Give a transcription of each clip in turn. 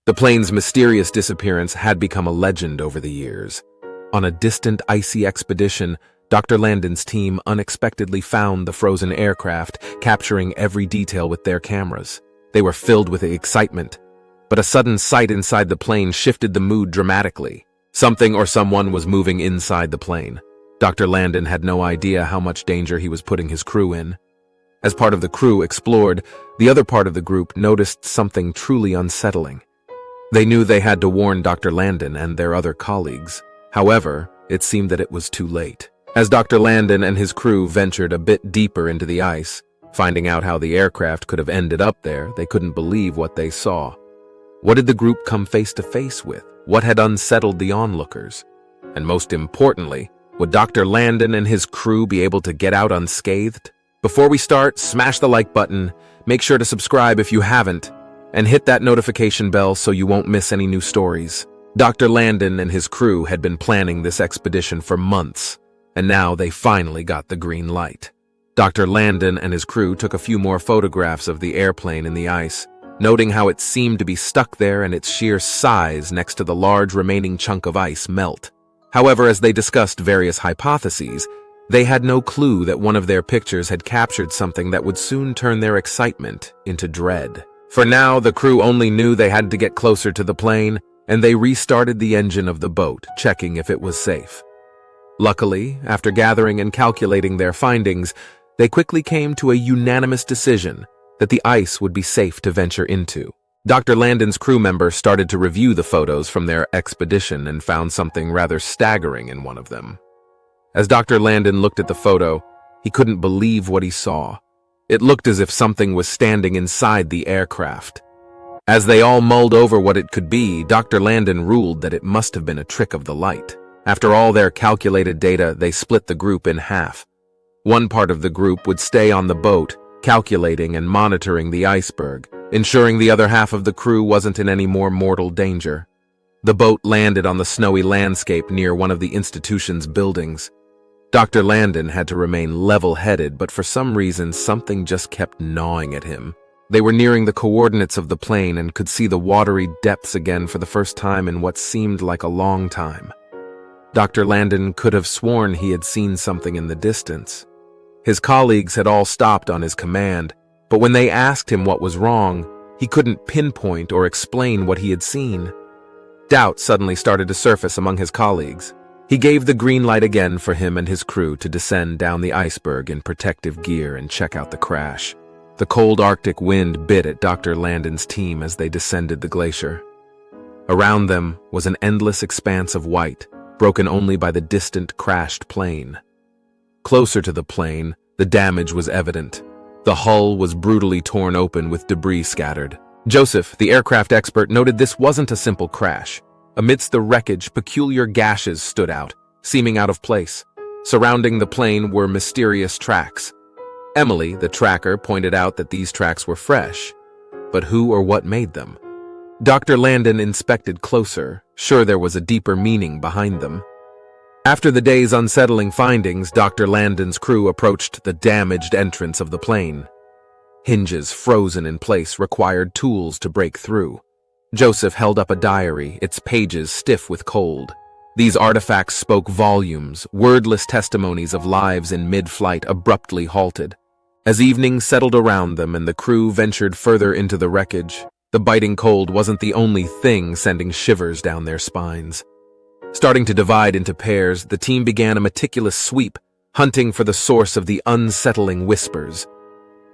The plane's mysterious disappearance had become a legend over the years. On a distant icy expedition, Dr. Landon's team unexpectedly found the frozen aircraft, capturing every detail with their cameras. They were filled with excitement, but a sudden sight inside the plane shifted the mood dramatically. Something or someone was moving inside the plane. Dr. Landon had no idea how much danger he was putting his crew in. As part of the crew explored, the other part of the group noticed something truly unsettling. They knew they had to warn Dr. Landon and their other colleagues. However, it seemed that it was too late. As Dr. Landon and his crew ventured a bit deeper into the ice, finding out how the aircraft could have ended up there, they couldn't believe what they saw. What did the group come face to face with? What had unsettled the onlookers? And most importantly, would Dr. Landon and his crew be able to get out unscathed? Before we start, smash the like button, make sure to subscribe if you haven't, and hit that notification bell so you won't miss any new stories. Dr. Landon and his crew had been planning this expedition for months, and now they finally got the green light. Dr. Landon and his crew took a few more photographs of the airplane in the ice, noting how it seemed to be stuck there and its sheer size next to the large remaining chunk of ice melt. However, as they discussed various hypotheses, they had no clue that one of their pictures had captured something that would soon turn their excitement into dread. For now, the crew only knew they had to get closer to the plane, and they restarted the engine of the boat, checking if it was safe. Luckily, after gathering and calculating their findings, they quickly came to a unanimous decision that the ice would be safe to venture into. Dr. Landon's crew members started to review the photos from their expedition and found something rather staggering in one of them. As Dr. Landon looked at the photo, he couldn't believe what he saw. It looked as if something was standing inside the aircraft. As they all mulled over what it could be, Dr. Landon ruled that it must have been a trick of the light. After all their calculated data, they split the group in half. One part of the group would stay on the boat, calculating and monitoring the iceberg, ensuring the other half of the crew wasn't in any more mortal danger. The boat landed on the snowy landscape near one of the institution's buildings. Dr. Landon had to remain level-headed, but for some reason, something just kept gnawing at him. They were nearing the coordinates of the plane and could see the watery depths again for the first time in what seemed like a long time. Dr. Landon could have sworn he had seen something in the distance. His colleagues had all stopped on his command, but when they asked him what was wrong, he couldn't pinpoint or explain what he had seen. Doubt suddenly started to surface among his colleagues. He gave the green light again for him and his crew to descend down the iceberg in protective gear and check out the crash. The cold Arctic wind bit at Dr. Landon's team as they descended the glacier. Around them was an endless expanse of white, broken only by the distant crashed plane. Closer to the plane, the damage was evident. The hull was brutally torn open with debris scattered. Joseph, the aircraft expert, noted this wasn't a simple crash. Amidst the wreckage, peculiar gashes stood out, seeming out of place. Surrounding the plane were mysterious tracks. Emily, the tracker, pointed out that these tracks were fresh. But who or what made them? Dr. Landon inspected closer, sure there was a deeper meaning behind them. After the day's unsettling findings, Dr. Landon's crew approached the damaged entrance of the plane. Hinges frozen in place required tools to break through. Joseph held up a diary, its pages stiff with cold. These artifacts spoke volumes, wordless testimonies of lives in mid-flight abruptly halted. As evening settled around them and the crew ventured further into the wreckage, the biting cold wasn't the only thing sending shivers down their spines. Starting to divide into pairs, the team began a meticulous sweep, hunting for the source of the unsettling whispers.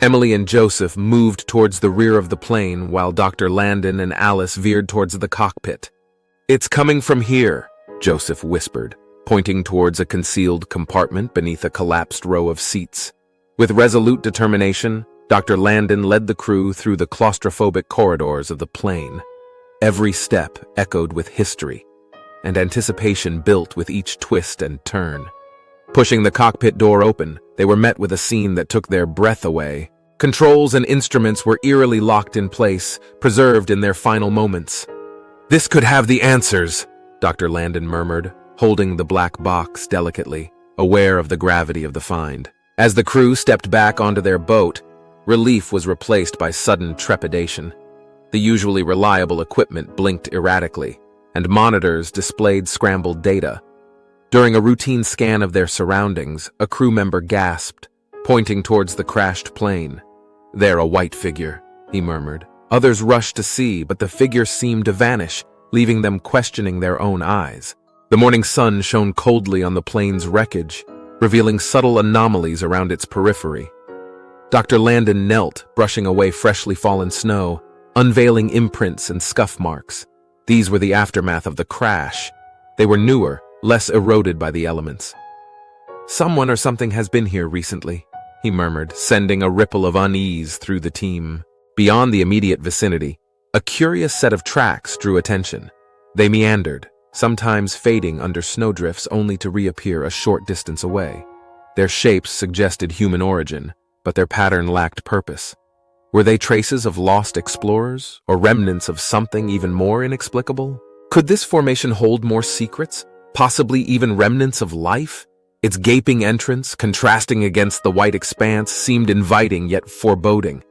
Emily and Joseph moved towards the rear of the plane while Dr. Landon and Alice veered towards the cockpit. "It's coming from here," Joseph whispered, pointing towards a concealed compartment beneath a collapsed row of seats. With resolute determination, Dr. Landon led the crew through the claustrophobic corridors of the plane. Every step echoed with history, and anticipation built with each twist and turn. Pushing the cockpit door open, they were met with a scene that took their breath away. Controls and instruments were eerily locked in place, preserved in their final moments. "This could have the answers," Dr. Landon murmured, holding the black box delicately, aware of the gravity of the find. As the crew stepped back onto their boat, relief was replaced by sudden trepidation. The usually reliable equipment blinked erratically, and monitors displayed scrambled data. During a routine scan of their surroundings, a crew member gasped, pointing towards the crashed plane. "There, a white figure," he murmured. Others rushed to see, but the figure seemed to vanish, leaving them questioning their own eyes. The morning sun shone coldly on the plane's wreckage, revealing subtle anomalies around its periphery. Dr. Landon knelt, brushing away freshly fallen snow, unveiling imprints and scuff marks. These were the aftermath of the crash. They were newer, less eroded by the elements. "Someone or something has been here recently," he murmured, sending a ripple of unease through the team. Beyond the immediate vicinity, a curious set of tracks drew attention. They meandered, sometimes fading under snowdrifts only to reappear a short distance away. Their shapes suggested human origin, but their pattern lacked purpose. Were they traces of lost explorers, or remnants of something even more inexplicable? Could this formation hold more secrets, possibly even remnants of life? Its gaping entrance, contrasting against the white expanse, seemed inviting yet foreboding.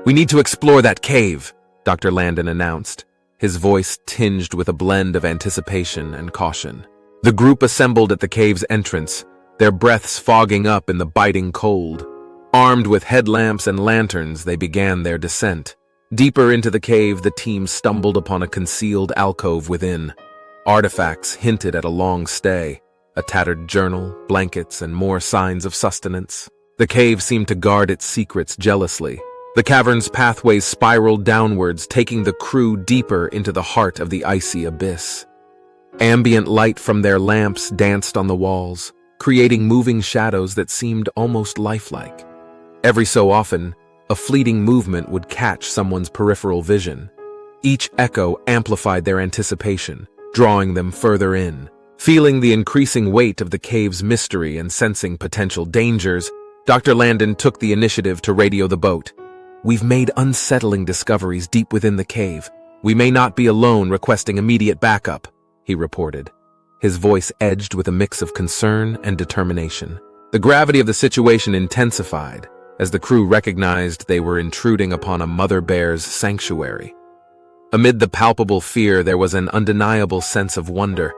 "We need to explore that cave," Dr. Landon announced, his voice tinged with a blend of anticipation and caution. The group assembled at the cave's entrance, their breaths fogging up in the biting cold. Armed with headlamps and lanterns, they began their descent. Deeper into the cave, the team stumbled upon a concealed alcove within. Artifacts hinted at a long stay, a tattered journal, blankets, and more signs of sustenance. The cave seemed to guard its secrets jealously. The cavern's pathways spiraled downwards, taking the crew deeper into the heart of the icy abyss. Ambient light from their lamps danced on the walls, creating moving shadows that seemed almost lifelike. Every so often, a fleeting movement would catch someone's peripheral vision. Each echo amplified their anticipation, drawing them further in. Feeling the increasing weight of the cave's mystery and sensing potential dangers, Dr. Landon took the initiative to radio the boat. "We've made unsettling discoveries deep within the cave. We may not be alone requesting immediate backup," he reported, his voice edged with a mix of concern and determination. The gravity of the situation intensified as the crew recognized they were intruding upon a mother bear's sanctuary. Amid the palpable fear, there was an undeniable sense of wonder.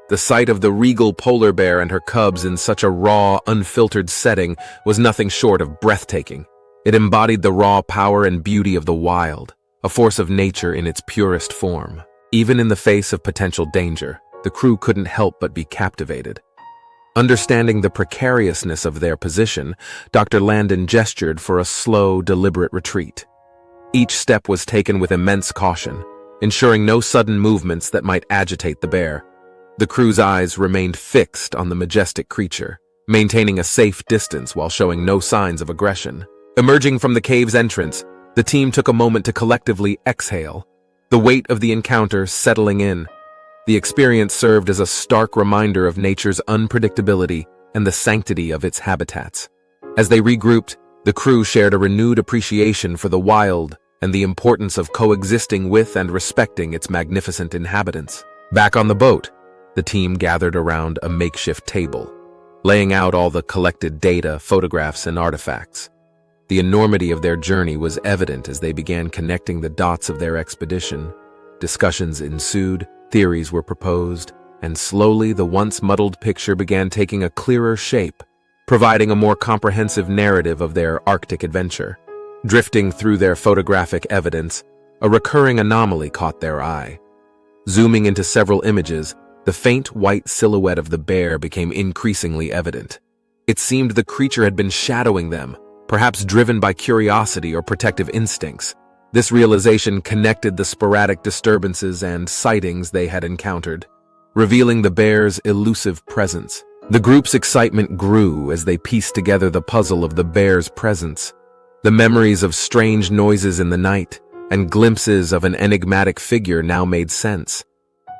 The sight of the regal polar bear and her cubs in such a raw, unfiltered setting was nothing short of breathtaking. It embodied the raw power and beauty of the wild, a force of nature in its purest form. Even in the face of potential danger, the crew couldn't help but be captivated. Understanding the precariousness of their position, Dr. Landon gestured for a slow, deliberate retreat. Each step was taken with immense caution, ensuring no sudden movements that might agitate the bear. The crew's eyes remained fixed on the majestic creature, maintaining a safe distance while showing no signs of aggression. Emerging from the cave's entrance, the team took a moment to collectively exhale, the weight of the encounter settling in. The experience served as a stark reminder of nature's unpredictability and the sanctity of its habitats. As they regrouped, the crew shared a renewed appreciation for the wild and the importance of coexisting with and respecting its magnificent inhabitants. Back on the boat, the team gathered around a makeshift table, laying out all the collected data, photographs, and artifacts. The enormity of their journey was evident as they began connecting the dots of their expedition. Discussions ensued, theories were proposed, and slowly the once muddled picture began taking a clearer shape, providing a more comprehensive narrative of their Arctic adventure. Drifting through their photographic evidence, a recurring anomaly caught their eye. Zooming into several images, the faint white silhouette of the bear became increasingly evident. It seemed the creature had been shadowing them, perhaps driven by curiosity or protective instincts. This realization connected the sporadic disturbances and sightings they had encountered, revealing the bear's elusive presence. The group's excitement grew as they pieced together the puzzle of the bear's presence. The memories of strange noises in the night and glimpses of an enigmatic figure now made sense.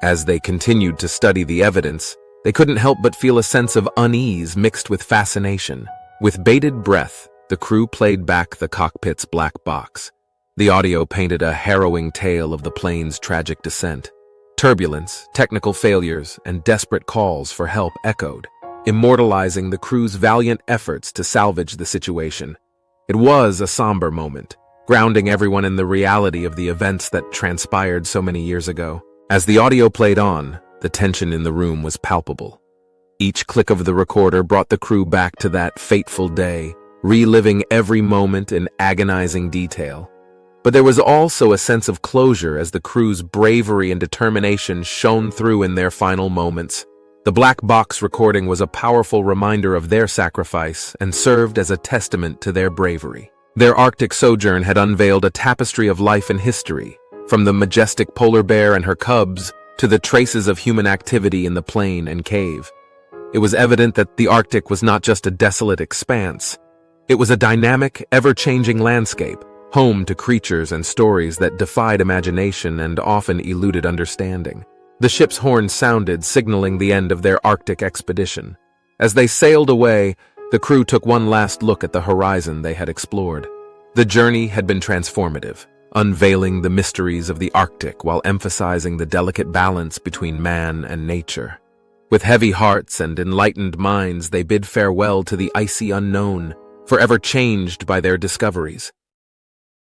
As they continued to study the evidence, they couldn't help but feel a sense of unease mixed with fascination. With bated breath, the crew played back the cockpit's black box. The audio painted a harrowing tale of the plane's tragic descent. Turbulence, technical failures, and desperate calls for help echoed, immortalizing the crew's valiant efforts to salvage the situation. It was a somber moment, grounding everyone in the reality of the events that transpired so many years ago. As the audio played on, the tension in the room was palpable. Each click of the recorder brought the crew back to that fateful day, reliving every moment in agonizing detail. But there was also a sense of closure as the crew's bravery and determination shone through in their final moments. The black box recording was a powerful reminder of their sacrifice and served as a testament to their bravery. Their Arctic sojourn had unveiled a tapestry of life and history, from the majestic polar bear and her cubs to the traces of human activity in the plain and cave. It was evident that the Arctic was not just a desolate expanse. It was a dynamic, ever-changing landscape, home to creatures and stories that defied imagination and often eluded understanding. The ship's horn sounded, signaling the end of their Arctic expedition. As they sailed away, the crew took one last look at the horizon they had explored. The journey had been transformative, unveiling the mysteries of the Arctic while emphasizing the delicate balance between man and nature. With heavy hearts and enlightened minds, they bid farewell to the icy unknown, forever changed by their discoveries.